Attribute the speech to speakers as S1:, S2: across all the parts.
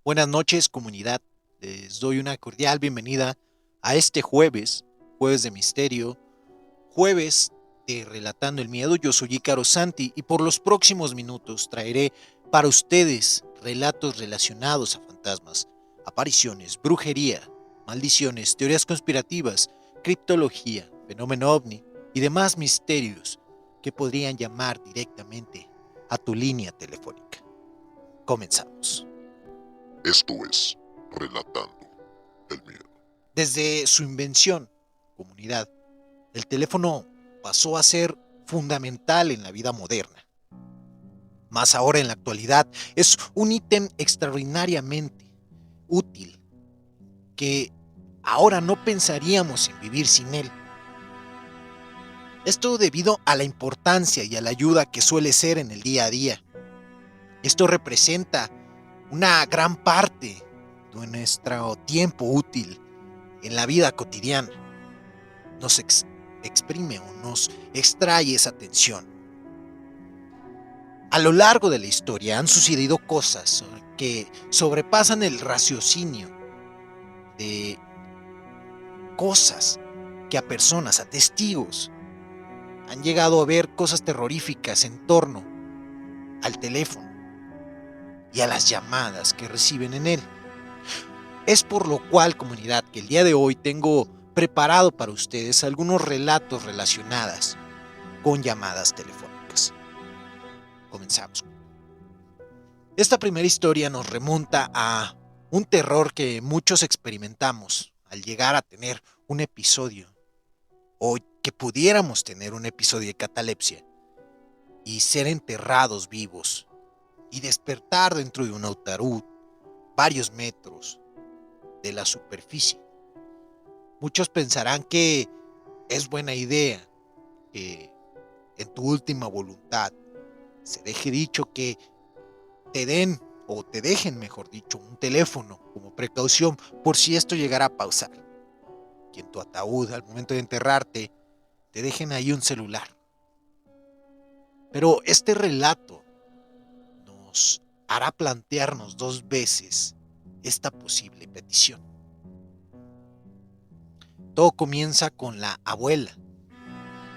S1: Buenas noches, comunidad. Les doy una cordial bienvenida a este jueves, jueves de misterio, jueves de Relatando el Miedo. Yo soy Ícaro Santi y por los próximos minutos traeré para ustedes relatos relacionados a fantasmas, apariciones, brujería, maldiciones, teorías conspirativas, criptología, fenómeno ovni y demás misterios que podrían llamar directamente a tu línea telefónica. Comenzamos.
S2: Esto es Relatando el Miedo.
S1: Desde su invención, comunidad, el teléfono pasó a ser fundamental en la vida moderna. Más ahora en la actualidad, es un ítem extraordinariamente útil que ahora no pensaríamos en vivir sin él. Esto debido a la importancia y a la ayuda que suele ser en el día a día. Esto representa una gran parte de nuestro tiempo útil en la vida cotidiana. Nos exprime o nos extrae esa tensión. A lo largo de la historia han sucedido cosas que sobrepasan el raciocinio de cosas que a personas, a testigos, han llegado a ver cosas terroríficas en torno al teléfono y a las llamadas que reciben en él. Es por lo cual, comunidad, que el día de hoy tengo preparado para ustedes algunos relatos relacionados con llamadas telefónicas. Comenzamos. Esta primera historia nos remonta a un terror que muchos experimentamos al llegar a tener un episodio o que pudiéramos tener un episodio de catalepsia y ser enterrados vivos y despertar dentro de un ataúd varios metros de la superficie. Muchos pensarán que es buena idea que en tu última voluntad se deje dicho que te den o te dejen, mejor dicho, un teléfono como precaución por si esto llegara a pausar. Que en tu ataúd, al momento de enterrarte, te dejen ahí un celular. Pero este relato nos hará plantearnos dos veces esta posible petición. Todo comienza con la abuela,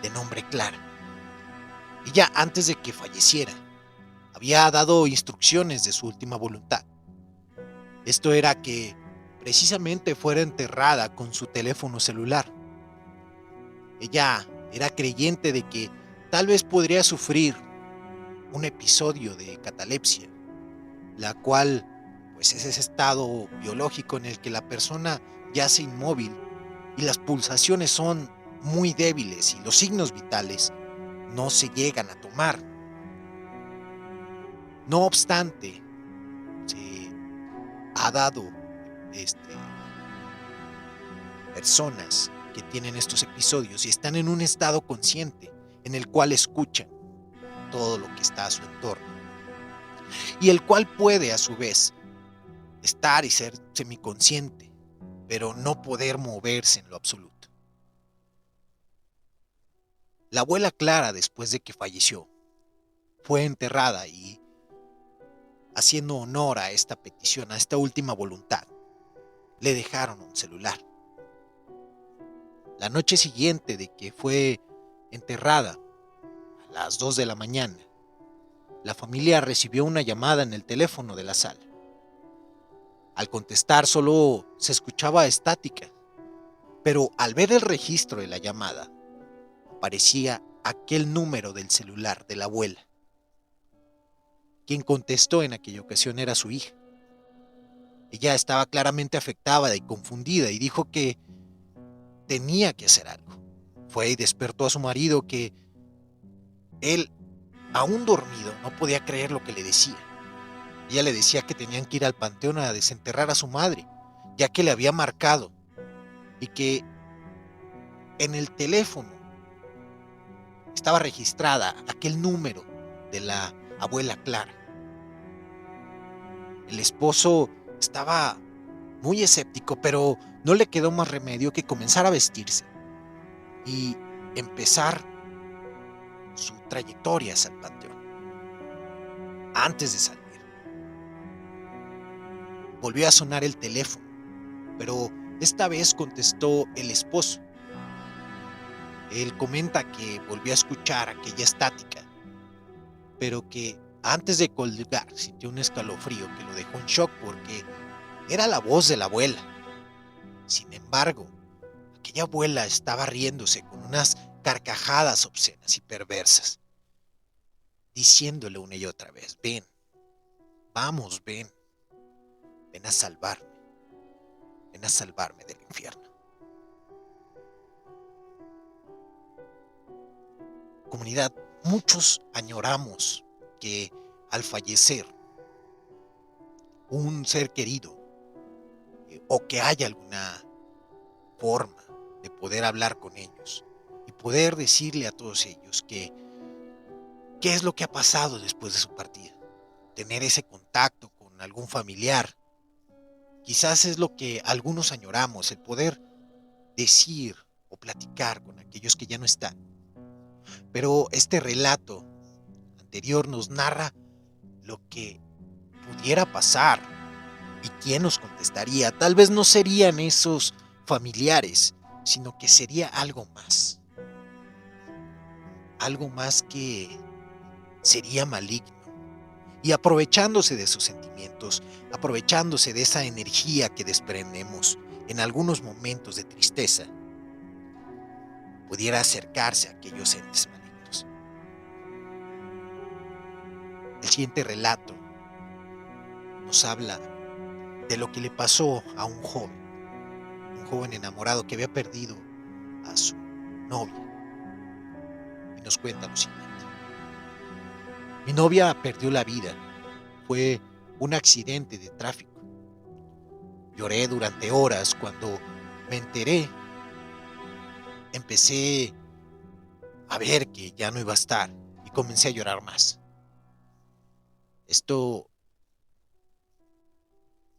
S1: de nombre Clara. Ella, antes de que falleciera, había dado instrucciones de su última voluntad. Esto era que precisamente fuera enterrada con su teléfono celular. Ella era creyente de que tal vez podría sufrir un episodio de catalepsia, la cual pues es ese estado biológico en el que la persona yace inmóvil y las pulsaciones son muy débiles y los signos vitales no se llegan a tomar. No obstante, se ha dado personas que tienen estos episodios y están en un estado consciente en el cual escuchan todo lo que está a su entorno y el cual puede a su vez estar y ser semiconsciente, pero no poder moverse en lo absoluto. La abuela Clara, después de que falleció, fue enterrada y, haciendo honor a esta petición, a esta última voluntad, le dejaron un celular. La noche siguiente de que fue enterrada, a las 2 de la mañana, la familia recibió una llamada en el teléfono de la sala. Al contestar solo se escuchaba estática, pero al ver el registro de la llamada, aparecía aquel número del celular de la abuela. Quien contestó en aquella ocasión era su hija. Ella estaba claramente afectada y confundida y dijo que tenía que hacer algo. Fue y despertó a su marido que él, aún dormido, no podía creer lo que le decía. Ella le decía que tenían que ir al panteón a desenterrar a su madre, ya que le había marcado y que en el teléfono estaba registrada aquel número de la abuela Clara. El esposo estaba muy escéptico, pero no le quedó más remedio que comenzar a vestirse y empezar su trayectoria hacia el panteón. Antes de salir, volvió a sonar el teléfono, pero esta vez contestó el esposo. Él comenta que volvió a escuchar aquella estática, pero que antes de colgar sintió un escalofrío que lo dejó en shock porque era la voz de la abuela. Sin embargo, aquella abuela estaba riéndose con unas carcajadas obscenas y perversas, diciéndole una y otra vez: ven, vamos, ven a salvarme del infierno. Comunidad, muchos añoramos que al fallecer un ser querido, o que haya alguna forma de poder hablar con ellos y poder decirle a todos ellos qué es lo que ha pasado después de su partida, tener ese contacto con algún familiar. Quizás es lo que algunos añoramos, el poder decir o platicar con aquellos que ya no están. Pero este relato anterior nos narra lo que pudiera pasar y quién nos contestaría. Tal vez no serían esos familiares, sino que sería algo más. Algo más que sería maligno. Y aprovechándose de sus sentimientos, aprovechándose de esa energía que desprendemos en algunos momentos de tristeza, pudiera acercarse a aquellos entes malignos. El siguiente relato nos habla de lo que le pasó a un joven enamorado que había perdido a su novia. Y nos cuenta lo siguiente: mi novia perdió la vida. Fue un accidente de tráfico. Lloré durante horas. Cuando me enteré, empecé a ver que ya no iba a estar y comencé a llorar más. Esto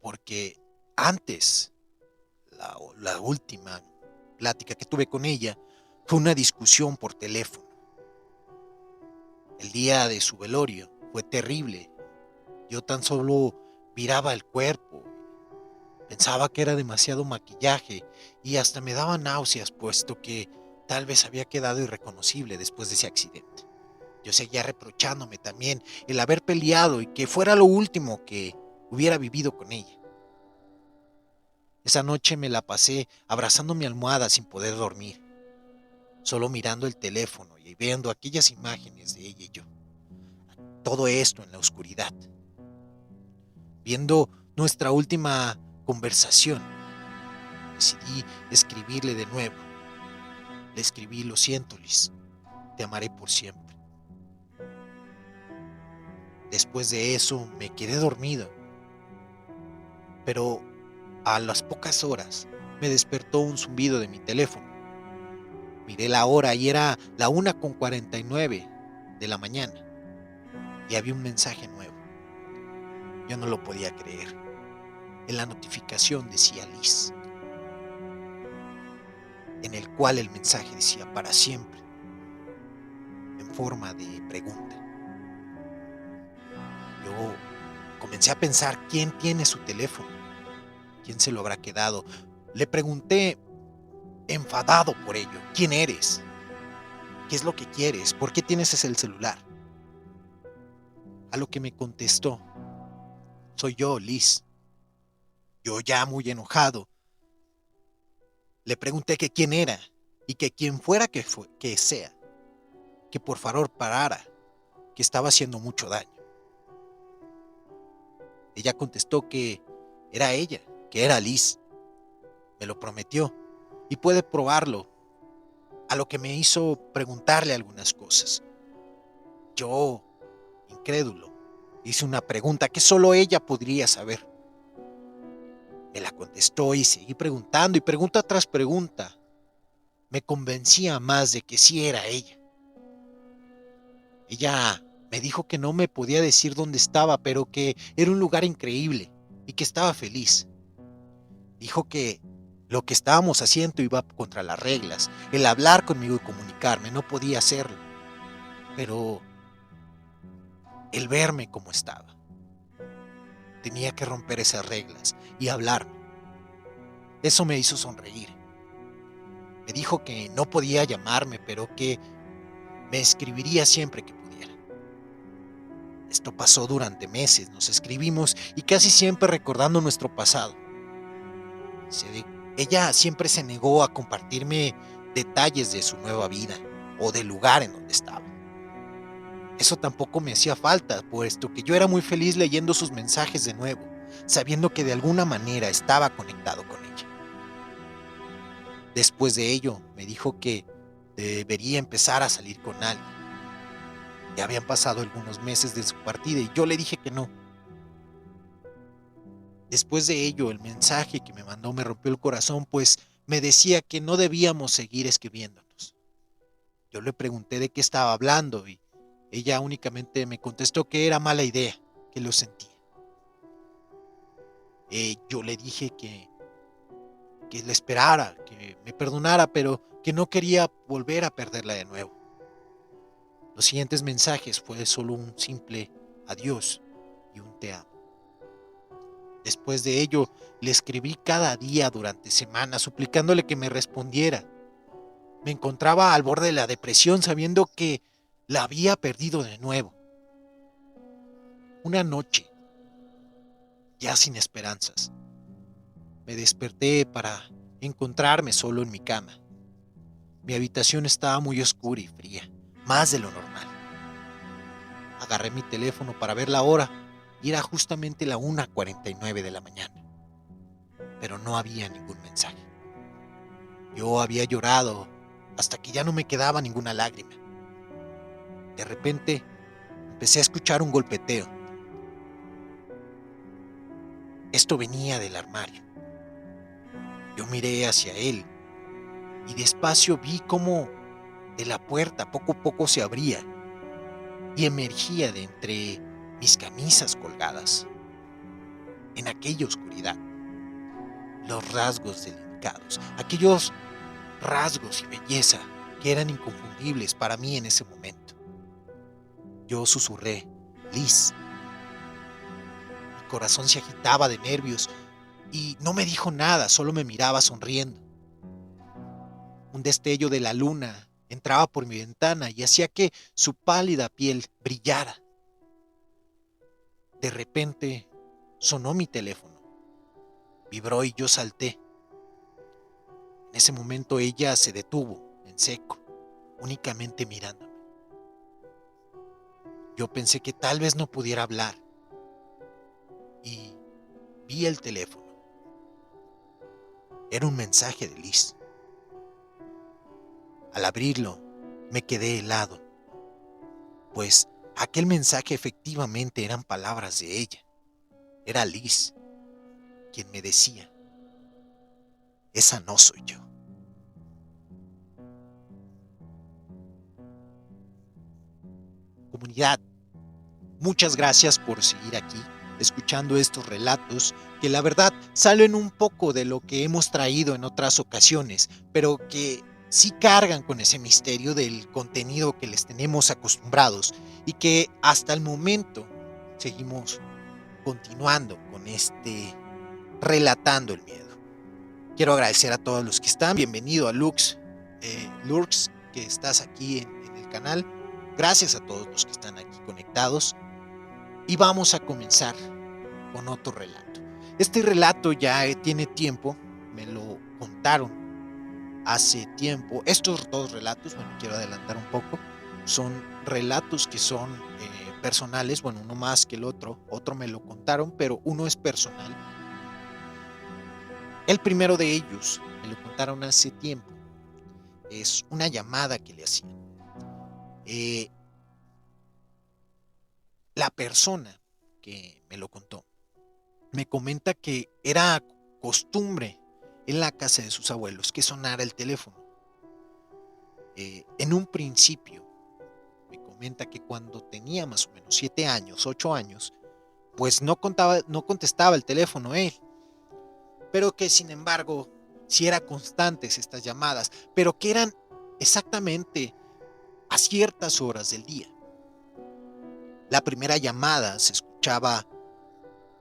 S1: porque antes, la última plática que tuve con ella fue una discusión por teléfono. El día de su velorio fue terrible. Yo tan solo miraba el cuerpo, pensaba que era demasiado maquillaje y hasta me daba náuseas, puesto que tal vez había quedado irreconocible después de ese accidente. Yo seguía reprochándome también el haber peleado y que fuera lo último que hubiera vivido con ella. Esa noche me la pasé abrazando mi almohada sin poder dormir, solo mirando el teléfono y viendo aquellas imágenes de ella y yo. Todo esto en la oscuridad. Viendo nuestra última conversación, decidí escribirle de nuevo. Le escribí: lo siento, Liz, te amaré por siempre. Después de eso me quedé dormido, pero a las pocas horas me despertó un zumbido de mi teléfono. Miré la hora y era la 1:49 de la mañana y había un mensaje nuevo. Yo no lo podía creer. En la notificación decía Liz, en el cual el mensaje decía: para siempre, en forma de pregunta. Yo comencé a pensar: ¿quién tiene su teléfono? ¿Quién se lo habrá quedado? Le pregunté, enfadado por ello: ¿quién eres? ¿Qué es lo que quieres? ¿Por qué tienes ese celular? A lo que me contestó: soy yo, Liz. Yo, ya muy enojado, le pregunté que quién era y que quien fuera que sea, que por favor parara, que estaba haciendo mucho daño. Ella contestó que era ella, que era Liz. Me lo prometió y puede probarlo, a lo que me hizo preguntarle algunas cosas. Yo, incrédulo, hice una pregunta que solo ella podría saber. Me la contestó y seguí preguntando y pregunta tras pregunta. Me convencía más de que sí era ella. Ella me dijo que no me podía decir dónde estaba, pero que era un lugar increíble y que estaba feliz. Dijo que lo que estábamos haciendo iba contra las reglas. El hablar conmigo y comunicarme no podía hacerlo. Pero el verme como estaba, tenía que romper esas reglas y hablarme. Eso me hizo sonreír. Me dijo que no podía llamarme, pero que me escribiría siempre que pudiera. Esto pasó durante meses, nos escribimos y casi siempre recordando nuestro pasado. Ella siempre se negó a compartirme detalles de su nueva vida o del lugar en donde estaba. Eso tampoco me hacía falta, puesto que yo era muy feliz leyendo sus mensajes de nuevo, sabiendo que de alguna manera estaba conectado con ella. Después de ello, me dijo que debería empezar a salir con alguien. Ya habían pasado algunos meses de su partida y yo le dije que no. Después de ello, el mensaje que me mandó me rompió el corazón, pues me decía que no debíamos seguir escribiéndonos. Yo le pregunté de qué estaba hablando y ella únicamente me contestó que era mala idea, que lo sentía. Yo le dije que le esperara, que me perdonara, pero que no quería volver a perderla de nuevo. Los siguientes mensajes fue solo un simple adiós y un te amo. Después de ello, le escribí cada día durante semanas, suplicándole que me respondiera. Me encontraba al borde de la depresión, sabiendo que la había perdido de nuevo. Una noche, ya sin esperanzas, me desperté para encontrarme solo en mi cama. Mi habitación estaba muy oscura y fría, más de lo normal. Agarré mi teléfono para ver la hora y era justamente la 1:49 de la mañana. Pero no había ningún mensaje. Yo había llorado hasta que ya no me quedaba ninguna lágrima. De repente, empecé a escuchar un golpeteo. Esto venía del armario. Yo miré hacia él y despacio vi cómo de la puerta poco a poco se abría y emergía de entre mis camisas colgadas. En aquella oscuridad, los rasgos delicados, aquellos rasgos y belleza que eran inconfundibles para mí en ese momento. Yo susurré, Liz. Mi corazón se agitaba de nervios y no me dijo nada, solo me miraba sonriendo. Un destello de la luna entraba por mi ventana y hacía que su pálida piel brillara. De repente sonó mi teléfono. Vibró y yo salté. En ese momento ella se detuvo en seco, únicamente mirándome. Yo pensé que tal vez no pudiera hablar y vi el teléfono. Era un mensaje de Liz. Al abrirlo, me quedé helado, pues aquel mensaje efectivamente eran palabras de ella. Era Liz quien me decía, esa no soy yo. Comunidad, muchas gracias por seguir aquí, escuchando estos relatos que la verdad salen un poco de lo que hemos traído en otras ocasiones, pero que sí cargan con ese misterio del contenido que les tenemos acostumbrados y que hasta el momento seguimos continuando con relatando el miedo. Quiero agradecer a todos los que están. Bienvenido a Lurks, que estás aquí en el canal. Gracias a todos los que están aquí conectados. Y vamos a comenzar con otro relato. Este relato ya tiene tiempo, me lo contaron hace tiempo. Estos dos relatos, bueno, quiero adelantar un poco, son relatos que son personales, bueno, uno más que el otro me lo contaron, pero uno es personal. El primero de ellos me lo contaron hace tiempo. Es una llamada que le hacían. La persona que me lo contó me comenta que era costumbre en la casa de sus abuelos que sonara el teléfono. En un principio me comenta que cuando tenía más o menos 7 años, 8 años, pues no contestaba el teléfono él, pero que sin embargo sí eran constantes estas llamadas, pero que eran exactamente a ciertas horas del día. La primera llamada se escuchaba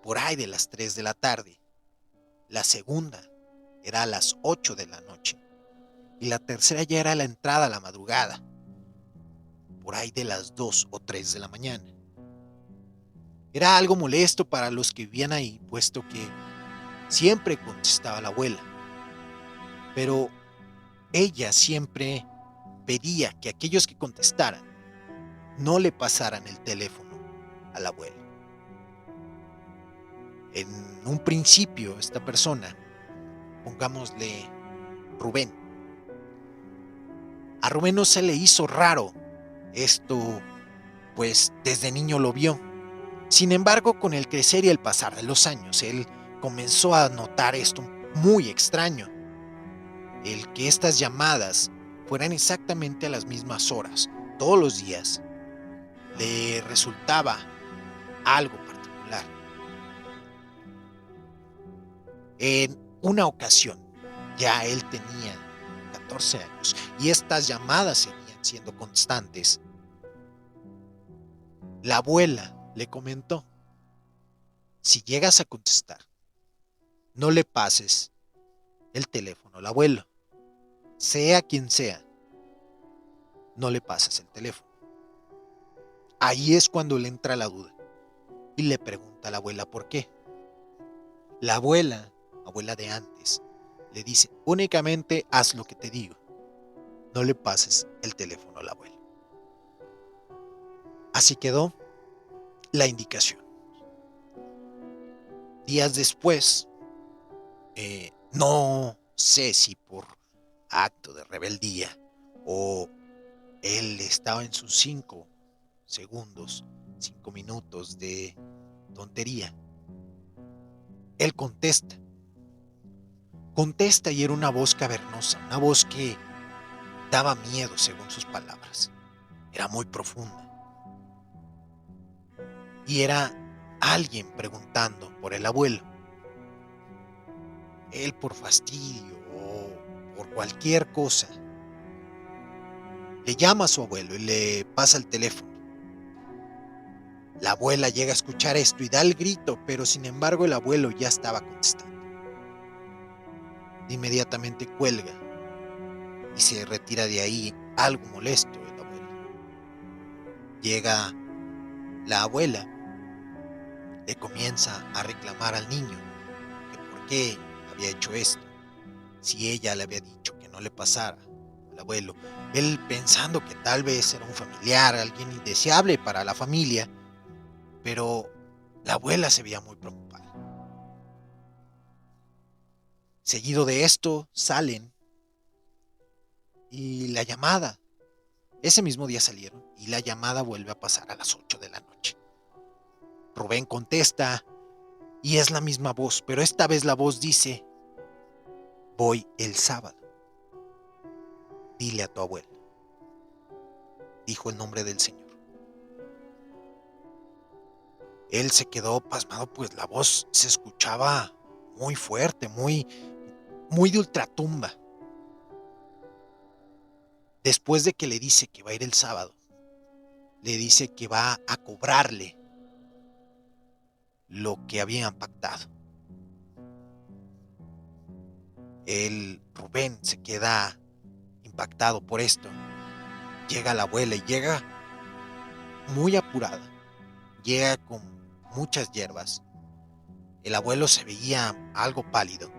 S1: por ahí de las 3 de la tarde. La segunda era a las 8 de la noche. Y la tercera ya era la entrada a la madrugada, por ahí de las 2 o 3 de la mañana. Era algo molesto para los que vivían ahí, puesto que siempre contestaba la abuela. Pero ella siempre pedía que aquellos que contestaran no le pasaran el teléfono a la abuela. En un principio, esta persona, pongámosle Rubén, a Rubén no se le hizo raro esto, pues desde niño lo vio. Sin embargo, con el crecer y el pasar de los años, él comenzó a notar esto muy extraño. El que estas llamadas fueran exactamente a las mismas horas, todos los días, le resultaba algo particular. En una ocasión, ya él tenía 14 años y estas llamadas seguían siendo constantes. La abuela le comentó: si llegas a contestar, no le pases el teléfono al abuelo. Sea quien sea, no le pases el teléfono. Ahí es cuando le entra la duda y le pregunta a la abuela por qué. La abuela de antes, le dice: únicamente haz lo que te digo. No le pases el teléfono al abuelo. Así quedó la indicación. Días después, no sé si por acto de rebeldía o él estaba en sus 5 segundos, 5 minutos de tontería, él contesta y era una voz cavernosa, una voz que daba miedo según sus palabras. Era muy profunda. Y era alguien preguntando por el abuelo. Él, por fastidio o por cualquier cosa, le llama a su abuelo y le pasa el teléfono. La abuela llega a escuchar esto y da el grito, pero sin embargo el abuelo ya estaba contestando. Inmediatamente cuelga y se retira de ahí, algo molesto el abuelo. Llega la abuela, le comienza a reclamar al niño que por qué había hecho esto, si ella le había dicho que no le pasara al abuelo. Él, pensando que tal vez era un familiar, alguien indeseable para la familia, pero la abuela se veía muy preocupada. Seguido de esto salen y la llamada, ese mismo día salieron y la llamada vuelve a pasar a las 8 de la noche. Rubén contesta y es la misma voz, pero esta vez la voz dice: voy el sábado. Dile a tu abuela. Dijo el nombre del Señor. Él se quedó pasmado, pues la voz se escuchaba muy fuerte, muy de ultratumba. Después de que le dice que va a ir el sábado, le dice que va a cobrarle lo que habían pactado. El Rubén se queda impactado por esto. Llega la abuela y llega muy apurada. Llega con muchas hierbas. El abuelo se veía algo pálido.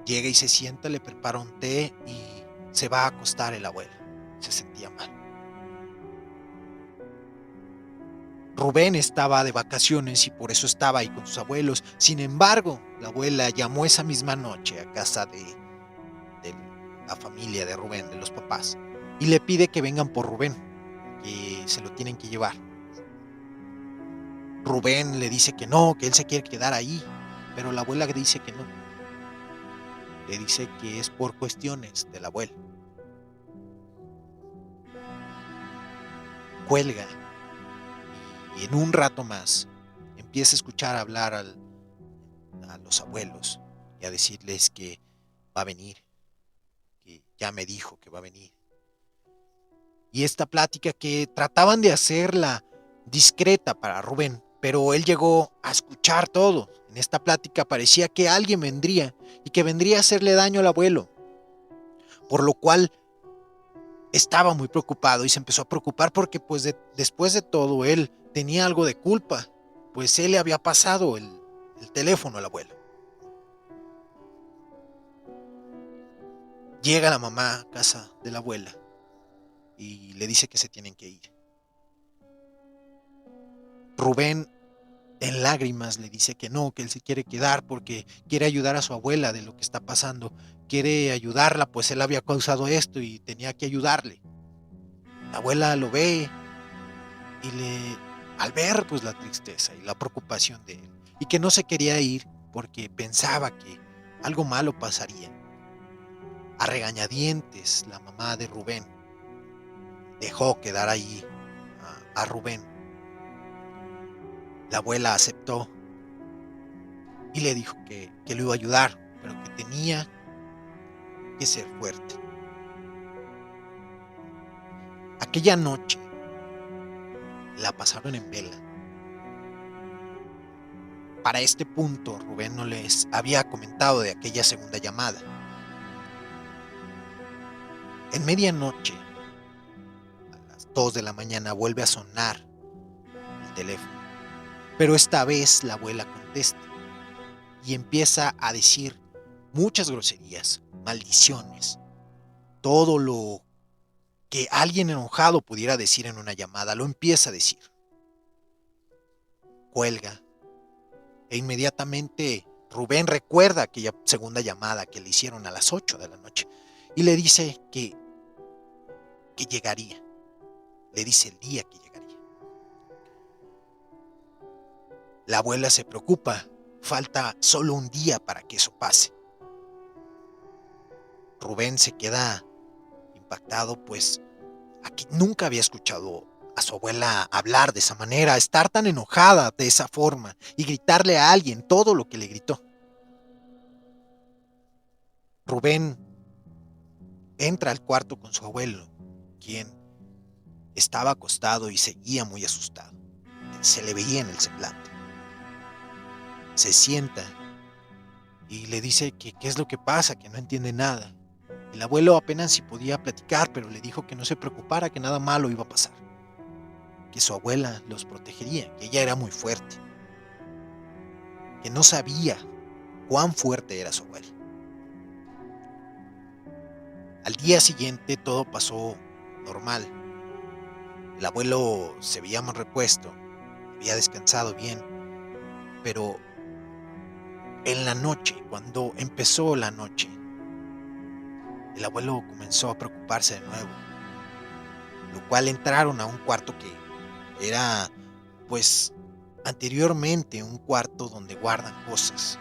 S1: Llega y se sienta, le prepara un té y se va a acostar el abuelo. Se sentía mal. Rubén estaba de vacaciones y por eso estaba ahí con sus abuelos. Sin embargo, la abuela llamó esa misma noche a casa de la familia de Rubén, de los papás, y le pide que vengan por Rubén, que se lo tienen que llevar. Rubén le dice que no, que él se quiere quedar ahí, pero la abuela le dice que no. Le dice que es por cuestiones del abuelo. Cuelga y en un rato más empieza a escuchar hablar a los abuelos y a decirles que va a venir, que ya me dijo que va a venir. Y esta plática que trataban de hacerla discreta para Rubén, pero él llegó a escuchar todo. En esta plática parecía que alguien vendría y que vendría a hacerle daño al abuelo, por lo cual estaba muy preocupado y se empezó a preocupar porque pues después de todo él tenía algo de culpa, pues él le había pasado el teléfono al abuelo. Llega la mamá a casa de la abuela y le dice que se tienen que ir. Rubén en lágrimas le dice que no, que él se quiere quedar porque quiere ayudar a su abuela de lo que está pasando, quiere ayudarla, pues él había causado esto y tenía que ayudarle. La abuela lo ve y al ver pues la tristeza y la preocupación de él, y que no se quería ir porque pensaba que algo malo pasaría, a regañadientes la mamá de Rubén dejó quedar ahí a Rubén. La abuela aceptó y le dijo que lo iba a ayudar, pero que tenía que ser fuerte. Aquella noche la pasaron en vela. Para este punto, Rubén no les había comentado de aquella segunda llamada. En medianoche, a las 2 de la mañana, vuelve a sonar el teléfono, pero esta vez la abuela contesta y empieza a decir muchas groserías, maldiciones, todo lo que alguien enojado pudiera decir en una llamada, lo empieza a decir. Cuelga e inmediatamente Rubén recuerda aquella segunda llamada que le hicieron a las 8 de la noche y le dice que llegaría, le dice el día que llegaría. La abuela se preocupa, falta solo un día para que eso pase. Rubén se queda impactado, pues aquí nunca había escuchado a su abuela hablar de esa manera, estar tan enojada de esa forma y gritarle a alguien todo lo que le gritó. Rubén entra al cuarto con su abuelo, quien estaba acostado y seguía muy asustado. Se le veía en el semblante. Se sienta y le dice que qué es lo que pasa, que no entiende nada. El abuelo apenas si podía platicar, pero le dijo que no se preocupara, que nada malo iba a pasar, que su abuela los protegería, que ella era muy fuerte, que no sabía cuán fuerte era su abuela. Al día siguiente todo pasó normal. El abuelo se veía más repuesto, había descansado bien, pero en la noche, cuando empezó la noche, el abuelo comenzó a preocuparse de nuevo, lo cual entraron a un cuarto que era, pues, anteriormente un cuarto donde guardan cosas.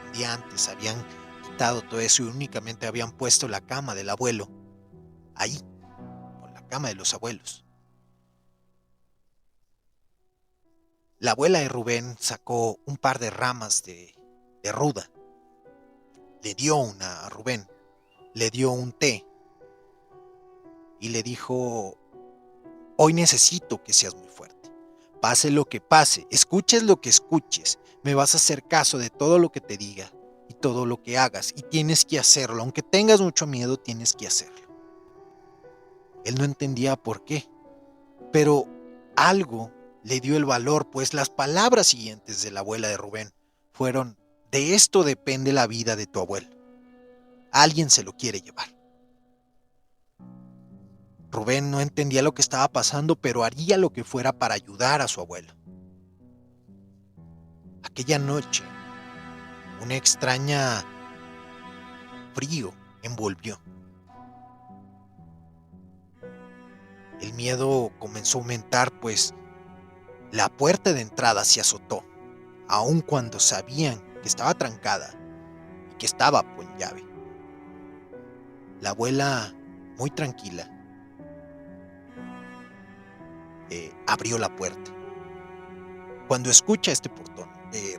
S1: Un día antes habían quitado todo eso y únicamente habían puesto la cama del abuelo ahí, con la cama de los abuelos. La abuela de Rubén sacó un par de ramas de ruda, le dio una a Rubén, le dio un té y le dijo: hoy necesito que seas muy fuerte. Pase lo que pase, escuches lo que escuches, me vas a hacer caso de todo lo que te diga y todo lo que hagas, y tienes que hacerlo, aunque tengas mucho miedo, tienes que hacerlo. Él no entendía por qué, pero algo le dio el valor, pues las palabras siguientes de la abuela de Rubén fueron: de esto depende la vida de tu abuelo. Alguien se lo quiere llevar. Rubén no entendía lo que estaba pasando, pero haría lo que fuera para ayudar a su abuelo. Aquella noche, una extraña frío envolvió. El miedo comenzó a aumentar, pues la puerta de entrada se azotó, aun cuando sabían que estaba trancada y que estaba con llave. La abuela, muy tranquila, abrió la puerta. Cuando escucha este portón,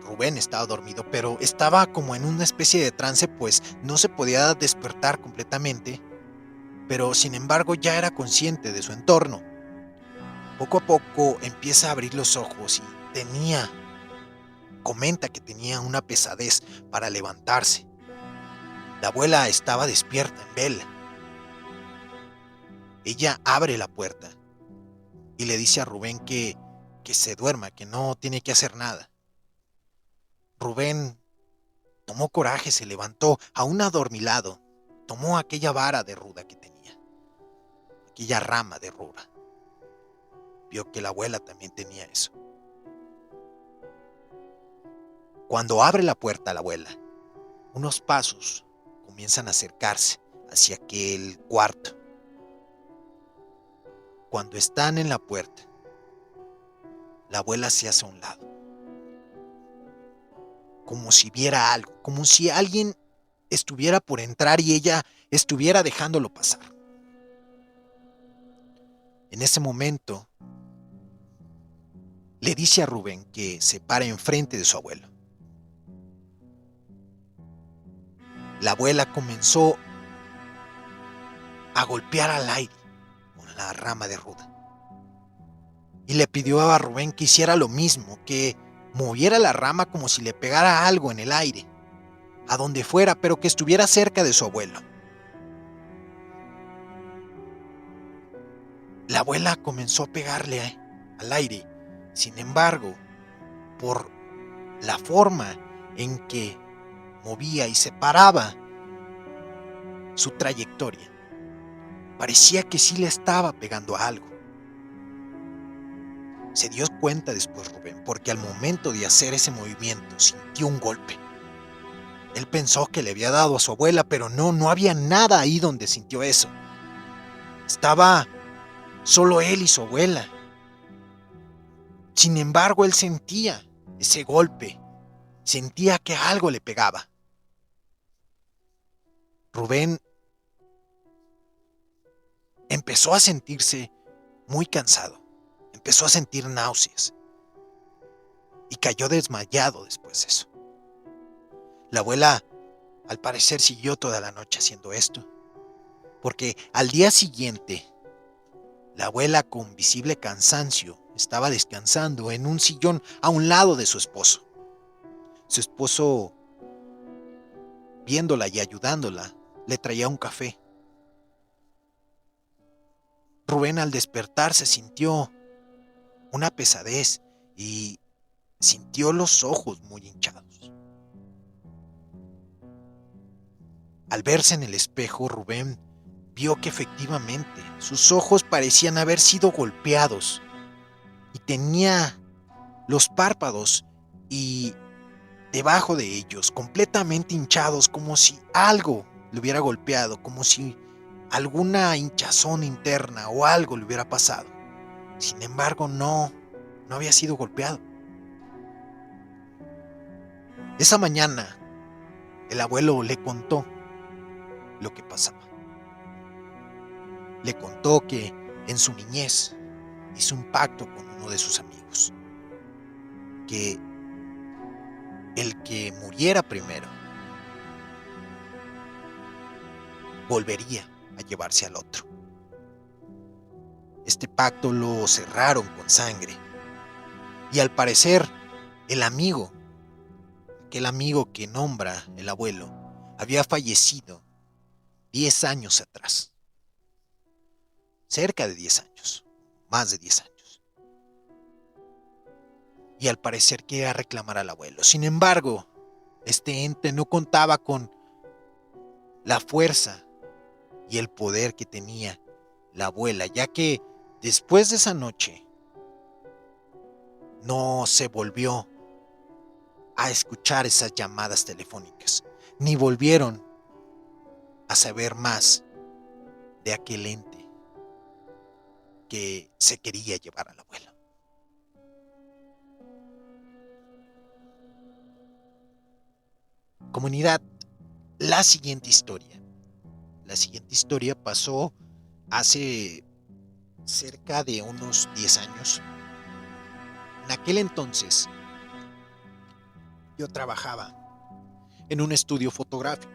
S1: Rubén estaba dormido, pero estaba como en una especie de trance, pues no se podía despertar completamente, pero sin embargo ya era consciente de su entorno. Poco a poco empieza a abrir los ojos comenta que tenía una pesadez para levantarse. La abuela estaba despierta en vela. Ella abre la puerta y le dice a Rubén que se duerma, que no tiene que hacer nada. Rubén tomó coraje, se levantó, aún adormilado, tomó aquella vara de ruda que tenía, aquella rama de ruda. Vio que la abuela también tenía eso. Cuando abre la puerta la abuela, unos pasos comienzan a acercarse hacia aquel cuarto. Cuando están en la puerta, la abuela se hace a un lado, como si viera algo, como si alguien estuviera por entrar y ella estuviera dejándolo pasar. En ese momento, le dice a Rubén que se para enfrente de su abuelo. La abuela comenzó a golpear al aire con la rama de ruda. Y le pidió a Rubén que hiciera lo mismo, que moviera la rama como si le pegara algo en el aire, a donde fuera, pero que estuviera cerca de su abuelo. La abuela comenzó a pegarle al aire. Sin embargo, por la forma en que movía y separaba su trayectoria, parecía que sí le estaba pegando a algo. Se dio cuenta después Rubén, porque al momento de hacer ese movimiento sintió un golpe. Él pensó que le había dado a su abuela, pero no había nada ahí donde sintió eso. Estaba solo él y su abuela. Sin embargo, él sentía ese golpe, sentía que algo le pegaba. Rubén empezó a sentirse muy cansado, empezó a sentir náuseas y cayó desmayado después de eso. La abuela, al parecer, siguió toda la noche haciendo esto, porque al día siguiente, la abuela, con visible cansancio, estaba descansando en un sillón a un lado de su esposo. Su esposo, viéndola y ayudándola, le traía un café. Rubén, al despertarse, sintió una pesadez y sintió los ojos muy hinchados. Al verse en el espejo, Rubén vio que efectivamente sus ojos parecían haber sido golpeados y tenía los párpados y debajo de ellos completamente hinchados, como si algo le hubiera golpeado, como si alguna hinchazón interna o algo le hubiera pasado. Sin embargo, no había sido golpeado. Esa mañana, el abuelo le contó lo que pasaba. Le contó que en su niñez hizo un pacto con uno de sus amigos, que el que muriera primero volvería a llevarse al otro. Este pacto lo cerraron con sangre y al parecer el amigo, aquel amigo que nombra el abuelo, había fallecido 10 años atrás. Cerca de 10 años, más de 10 años. Y al parecer quería reclamar al abuelo. Sin embargo, este ente no contaba con la fuerza y el poder que tenía la abuela, ya que después de esa noche no se volvió a escuchar esas llamadas telefónicas, ni volvieron a saber más de aquel ente que se quería llevar a la abuela. Comunidad, la siguiente historia pasó hace cerca de unos 10 años. En aquel entonces, yo trabajaba en un estudio fotográfico.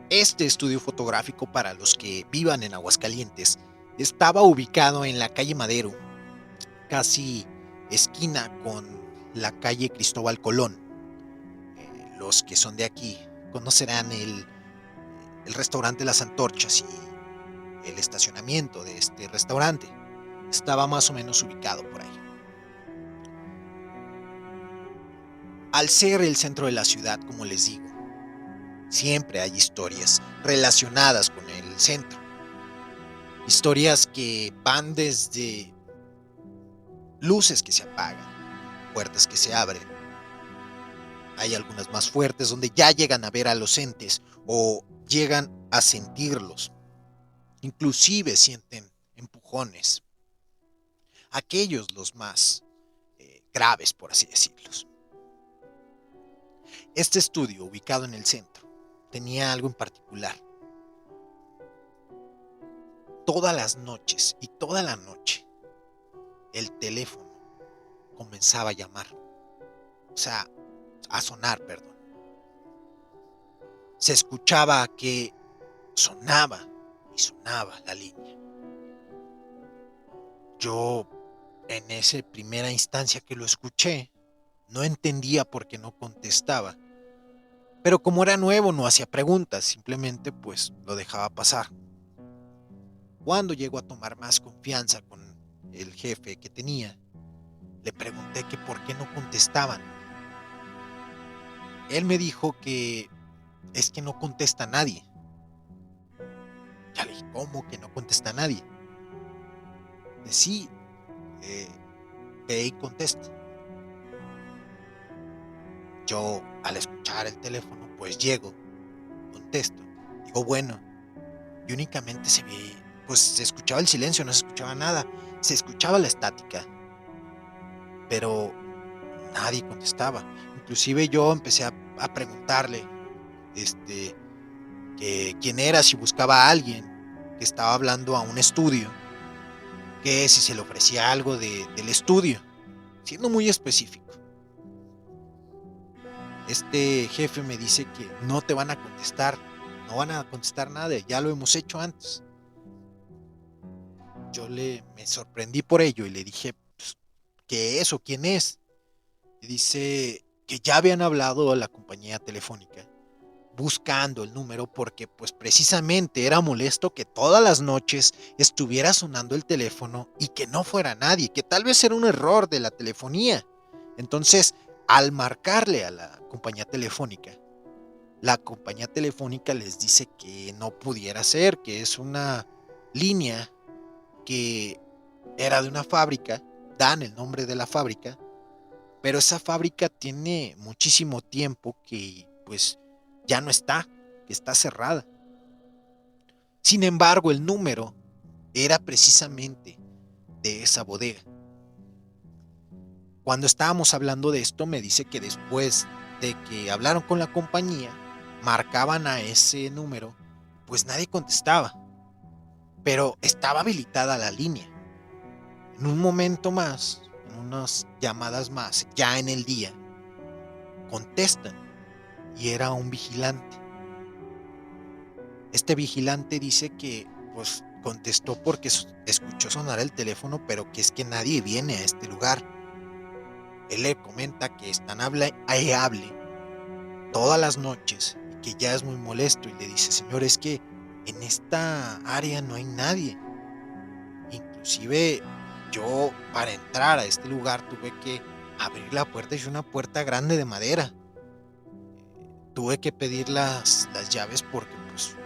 S1: Este estudio fotográfico, para los que vivan en Aguascalientes, estaba ubicado en la calle Madero, casi esquina esquina con la calle Cristóbal Colón. Los que son de aquí conocerán el restaurante Las Antorchas y el estacionamiento de este restaurante. Estaba más o menos ubicado por ahí. Al ser el centro de la ciudad, como les digo, siempre hay historias relacionadas con el centro. Historias que van desde luces que se apagan, puertas que se abren. Hay algunas más fuertes donde ya llegan a ver a los entes o llegan a sentirlos. Inclusive sienten empujones. Aquellos los más graves, por así decirlos. Este estudio, ubicado en el centro, tenía algo en particular. Todas las noches y toda la noche, el teléfono comenzaba a llamar. O sea, a sonar, perdón. Se escuchaba que sonaba y sonaba la línea. Yo, en esa primera instancia que lo escuché, no entendía por qué no contestaba. Pero como era nuevo, no hacía preguntas, simplemente pues lo dejaba pasar. Cuando llegó a tomar más confianza con el jefe que tenía, le pregunté que por qué no contestaban. Él me dijo que es que no contesta nadie. Ya le dije, ¿cómo que no contesta nadie? Sí, ve y contesta. Yo, al escuchar el teléfono, pues llego, contesto, digo bueno, y únicamente pues se escuchaba el silencio, no se escuchaba nada, se escuchaba la estática, pero nadie contestaba. Inclusive yo empecé a preguntarle, que quién era, si buscaba a alguien, que estaba hablando a un estudio, que si se le ofrecía algo del estudio, siendo muy específico. Este jefe me dice que no te van a contestar, no van a contestar nada, ya lo hemos hecho antes. Yo me sorprendí por ello y le dije, pues, ¿qué es o quién es? Y dice que ya habían hablado a la compañía telefónica buscando el número porque pues precisamente era molesto que todas las noches estuviera sonando el teléfono y que no fuera nadie, que tal vez era un error de la telefonía. Entonces, al marcarle a la compañía telefónica les dice que no pudiera ser, que es una línea que era de una fábrica, dan el nombre de la fábrica, pero esa fábrica tiene muchísimo tiempo que pues ya no está, que está cerrada. Sin embargo, el número era precisamente de esa bodega. Cuando estábamos hablando de esto, me dice que después de que hablaron con la compañía, marcaban a ese número, pues nadie contestaba, pero estaba habilitada la línea. En un momento más, en unas llamadas más, ya en el día, contestan y era un vigilante. Este vigilante dice que pues contestó porque escuchó sonar el teléfono, pero que es que nadie viene a este lugar. Él le comenta que están hable todas las noches y que ya es muy molesto y le dice, señor, es que en esta área no hay nadie. Inclusive yo para entrar a este lugar tuve que abrir la puerta, y es una puerta grande de madera. Tuve que pedir las llaves porque pues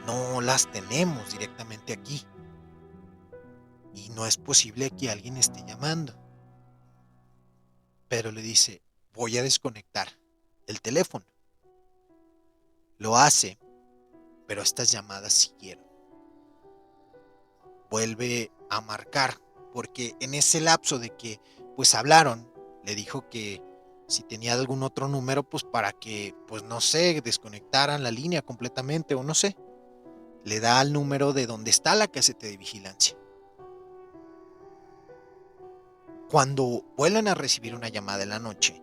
S1: no las tenemos directamente aquí. Y no es posible que alguien esté llamando. Pero le dice, voy a desconectar el teléfono. Lo hace, pero estas llamadas siguieron. Vuelve a marcar, porque en ese lapso de que pues hablaron, le dijo que si tenía algún otro número, pues para que, pues no sé, desconectaran la línea completamente o no sé. Le da el número de donde está la caseta de vigilancia. Cuando vuelven a recibir una llamada en la noche,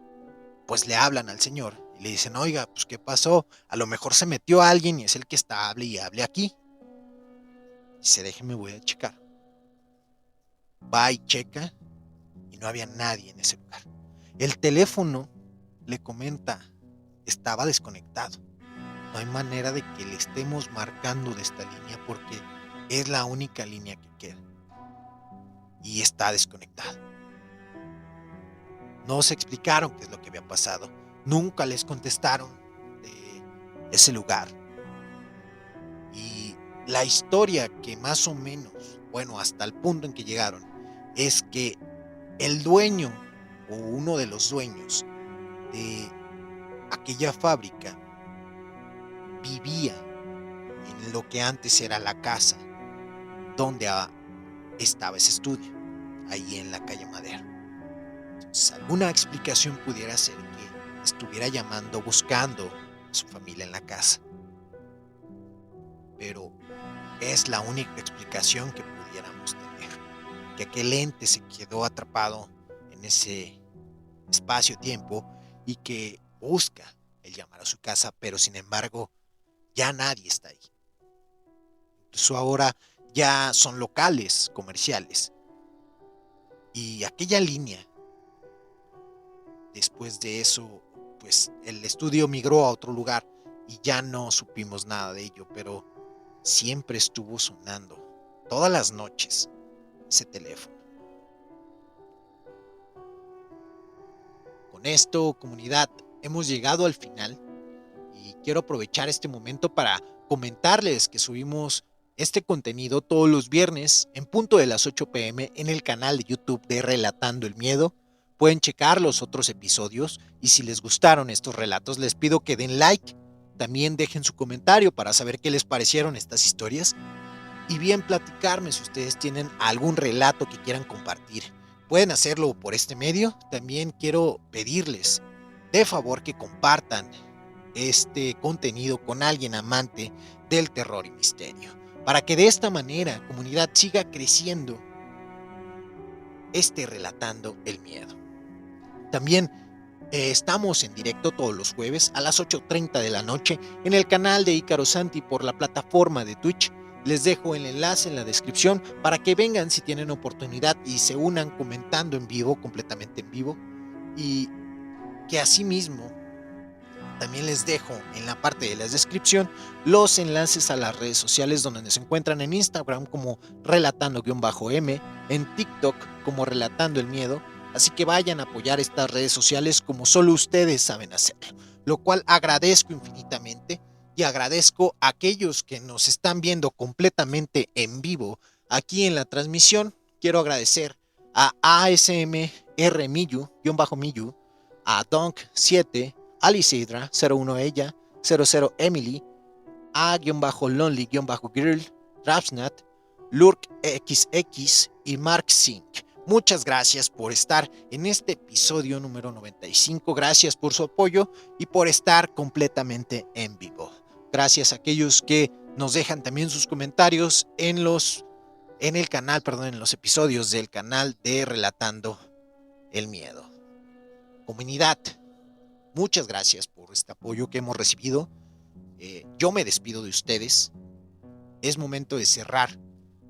S1: pues le hablan al señor y le dicen, oiga, pues ¿qué pasó? A lo mejor se metió alguien y es el que está hable y hable aquí. Dice, déjeme, voy a checar. Va y checa y no había nadie en ese lugar. El teléfono, le comenta, estaba desconectado. No hay manera de que le estemos marcando de esta línea porque es la única línea que queda. Y está desconectada. No se explicaron qué es lo que había pasado. Nunca les contestaron de ese lugar. Y la historia que más o menos, bueno, hasta el punto en que llegaron, es que el dueño o uno de los dueños de aquella fábrica vivía en lo que antes era la casa donde estaba ese estudio, ahí en la calle Madero. Entonces, alguna explicación pudiera ser que estuviera llamando, buscando a su familia en la casa. Pero es la única explicación que pudiéramos tener. Que aquel ente se quedó atrapado en ese espacio-tiempo y que busca el llamar a su casa, pero sin embargo ya nadie está ahí. Incluso ahora ya son locales comerciales. Y aquella línea, después de eso, pues el estudio migró a otro lugar y ya no supimos nada de ello, pero siempre estuvo sonando todas las noches ese teléfono. Con esto, comunidad, hemos llegado al final y quiero aprovechar este momento para comentarles que subimos este contenido todos los viernes en punto de las 8 p.m. en el canal de YouTube de Relatando el Miedo. Pueden checar los otros episodios y si les gustaron estos relatos les pido que den like, también dejen su comentario para saber qué les parecieron estas historias y bien platicarme si ustedes tienen algún relato que quieran compartir. Pueden hacerlo por este medio. También quiero pedirles de favor que compartan este contenido con alguien amante del terror y misterio, para que de esta manera comunidad siga creciendo Relatando el Miedo. También estamos en directo todos los jueves a las 8:30 de la noche en el canal de Ícaro Santi por la plataforma de Twitch. Les dejo el enlace en la descripción para que vengan si tienen oportunidad y se unan comentando en vivo, completamente en vivo. Y que asimismo también les dejo en la parte de la descripción los enlaces a las redes sociales donde nos encuentran en Instagram como relatando-m, en TikTok como Relatando el Miedo. Así que vayan a apoyar estas redes sociales como solo ustedes saben hacerlo, lo cual agradezco infinitamente y agradezco a aquellos que nos están viendo completamente en vivo aquí en la transmisión. Quiero agradecer a ASMR Miyu, a Donk7, Alicidra 01 ella, 00 Emily, a _lonely_girl, Rapsnat, Lurk XX y Mark Sink. Muchas gracias por estar en este episodio número 95. Gracias por su apoyo y por estar completamente en vivo. Gracias a aquellos que nos dejan también sus comentarios en los episodios del canal de Relatando el Miedo. Comunidad, muchas gracias por este apoyo que hemos recibido. Yo me despido de ustedes. Es momento de cerrar,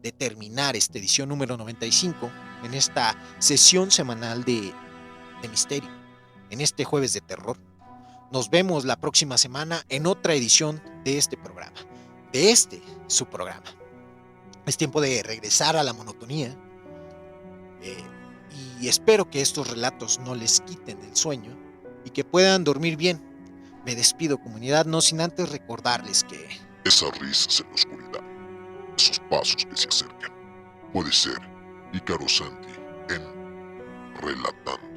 S1: de terminar esta edición número 95 en esta sesión semanal de misterio, en este jueves de terror. Nos vemos la próxima semana en otra edición de este programa, su programa. Es tiempo de regresar a la monotonía y espero que estos relatos no les quiten el sueño y que puedan dormir bien. Me despido, comunidad, no sin antes recordarles que
S2: esas risas en la oscuridad, esos pasos que se acercan, puede ser Ícaro Santi en Relatando